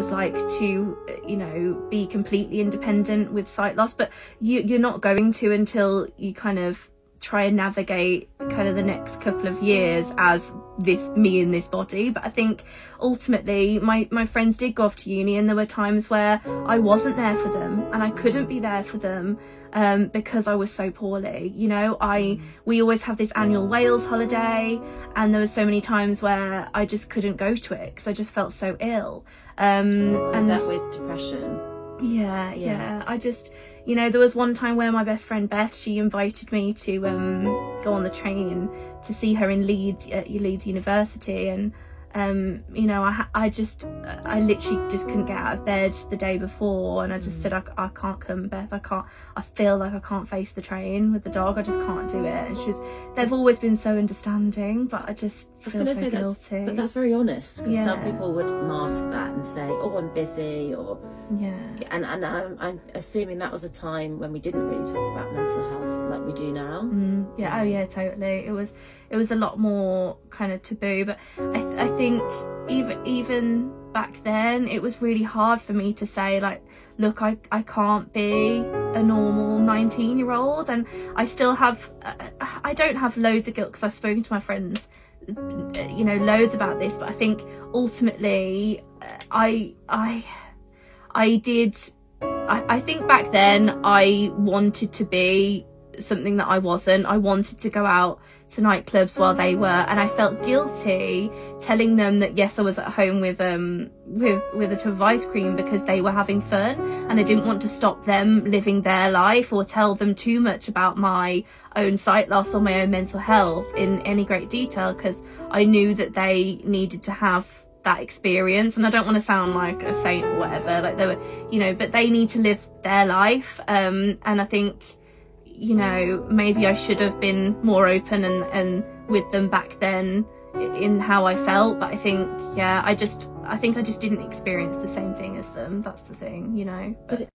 it's like to, you know, be completely independent with sight loss, but you're not going to until you kind of try and navigate kind of the next couple of years as me in this body. But I think ultimately my friends did go off to uni, and there were times where I wasn't there for them and I couldn't be there for them because I was so poorly. You know, we always have this annual Wales holiday, and there were so many times where I just couldn't go to it because I just felt so ill. Was that with depression? Yeah. I just, you know, there was one time where my best friend Beth, she invited me to go on the train to see her in Leeds, at Leeds University, and you know, I literally just couldn't get out of bed the day before, and I just said, I can't come, Beth, I feel like I can't face the train with the dog, I just can't do it. And they've always been so understanding, but I just feel so guilty. But that's very honest, because some people would mask that and say, oh, I'm busy, or and I'm assuming that was a time when we didn't really talk about mental health like we do now. Oh yeah, totally. It was a lot more kind of taboo, but I think even back then it was really hard for me to say, like, look, I can't be a normal 19-year-old, and I still have I don't have loads of guilt because I've spoken to my friends, you know, loads about this, but I think ultimately I think back then I wanted to be something that I wasn't. I wanted to go out to nightclubs while they were, and I felt guilty telling them that yes, I was at home with a tub of ice cream because they were having fun, and I didn't want to stop them living their life or tell them too much about my own sight loss or my own mental health in any great detail, because I knew that they needed to have that experience. And I don't want to sound like a saint or whatever, like they were, you know, but they need to live their life, and I think, you know, maybe I should have been more open and with them back then in how I felt. But I think, I think I just didn't experience the same thing as them. That's the thing, you know. But